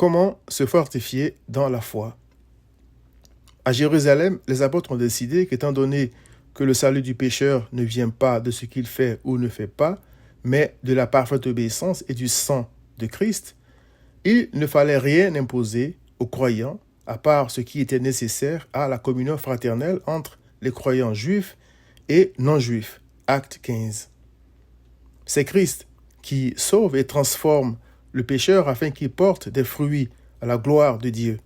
Comment se fortifier dans la foi? À Jérusalem, les apôtres ont décidé qu'étant donné que le salut du pécheur ne vient pas de ce qu'il fait ou ne fait pas, mais de la parfaite obéissance et du sang de Christ, il ne fallait rien imposer aux croyants à part ce qui était nécessaire à la communion fraternelle entre les croyants juifs et non-juifs. Acte 15. C'est Christ qui sauve et transforme le pécheur afin qu'il porte des fruits à la gloire de Dieu.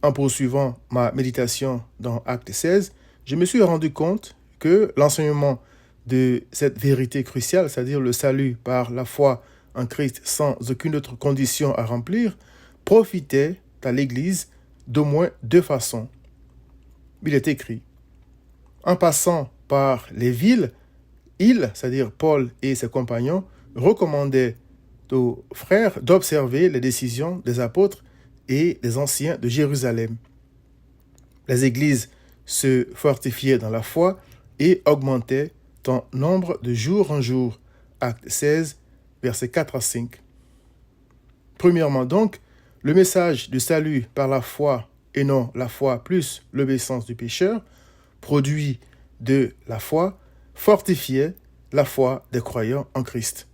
En poursuivant ma méditation dans Acte 16, je me suis rendu compte que l'enseignement de cette vérité cruciale, c'est-à-dire le salut par la foi en Christ sans aucune autre condition à remplir, profitait à l'Église d'au moins deux façons. Il est écrit: en passant par les villes, il, c'est-à-dire Paul et ses compagnons, recommandaient aux frères d'observer les décisions des apôtres et des anciens de Jérusalem. Les églises se fortifiaient dans la foi et augmentaient en nombre de jour en jour. Acte 16, versets 4 à 5. Premièrement donc, le message du salut par la foi et non la foi plus l'obéissance du pécheur, produit de la foi, fortifiait la foi des croyants en Christ.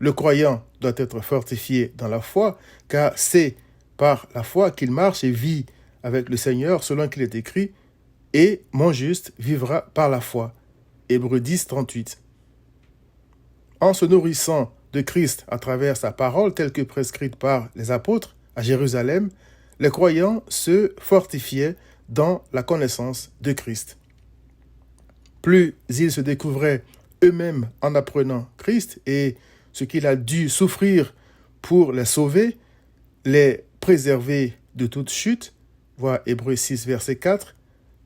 Le croyant doit être fortifié dans la foi, car c'est par la foi qu'il marche et vit avec le Seigneur, selon qu'il est écrit « Et mon juste vivra par la foi ». Hébreux 10, 38. En se nourrissant de Christ à travers sa parole, telle que prescrite par les apôtres à Jérusalem, les croyants se fortifiaient dans la connaissance de Christ. Plus ils se découvraient eux-mêmes en apprenant Christ et ce qu'il a dû souffrir pour les sauver, les préserver de toute chute, voir Hébreux 6, verset 4,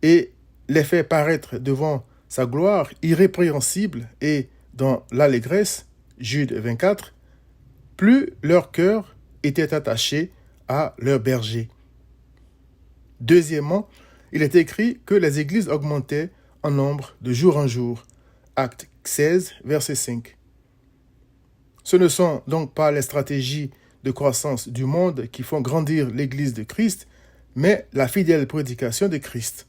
et les faire paraître devant sa gloire irrépréhensible et dans l'allégresse, Jude 24, plus leur cœur était attaché à leur berger. Deuxièmement, il est écrit que les églises augmentaient en nombre de jour en jour. Acte 16, verset 5. Ce ne sont donc pas les stratégies de croissance du monde qui font grandir l'Église de Christ, mais la fidèle prédication de Christ.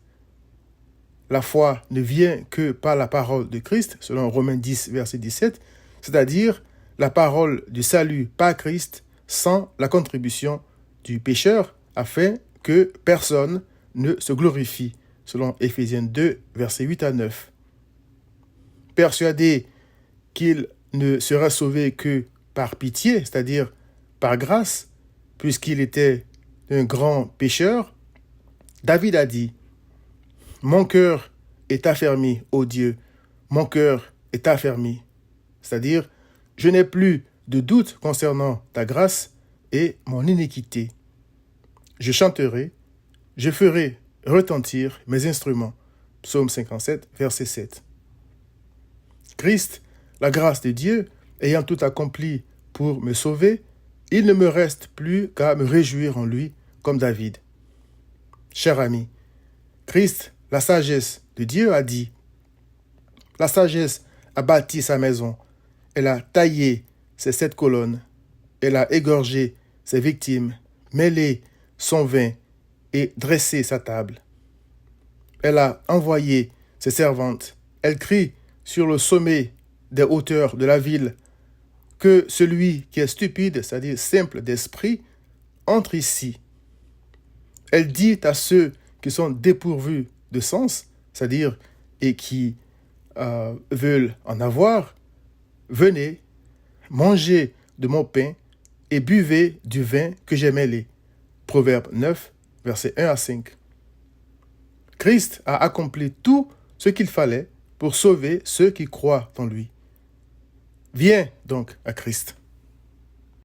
La foi ne vient que par la parole de Christ, selon Romains 10, verset 17, c'est-à-dire la parole du salut par Christ sans la contribution du pécheur, afin que personne ne se glorifie, selon Éphésiens 2, versets 8 à 9. Persuadé qu'il ne sera sauvé que par pitié, c'est-à-dire par grâce, puisqu'il était un grand pécheur, David a dit: « Mon cœur est affermi, ô Dieu, mon cœur est affermi. » C'est-à-dire, je n'ai plus de doute concernant ta grâce et mon iniquité. Je chanterai, je ferai retentir mes instruments. Psaume 57, verset 7. Christ, la grâce de Dieu, ayant tout accompli pour me sauver, il ne me reste plus qu'à me réjouir en lui, comme David. Cher ami, Christ, la sagesse de Dieu, a dit: « La sagesse a bâti sa maison, elle a taillé ses 7 colonnes, elle a égorgé ses victimes, mêlé son vin et dressé sa table. Elle a envoyé ses servantes, elle crie sur le sommet des hauteurs de la ville, que celui qui est stupide, c'est-à-dire simple d'esprit, entre ici. Elle dit à ceux qui sont dépourvus de sens, c'est-à-dire et qui veulent en avoir, venez, mangez de mon pain et buvez du vin que j'ai mêlé. Proverbe 9, versets 1 à 5. Christ a accompli tout ce qu'il fallait pour sauver ceux qui croient en lui. Viens donc à Christ.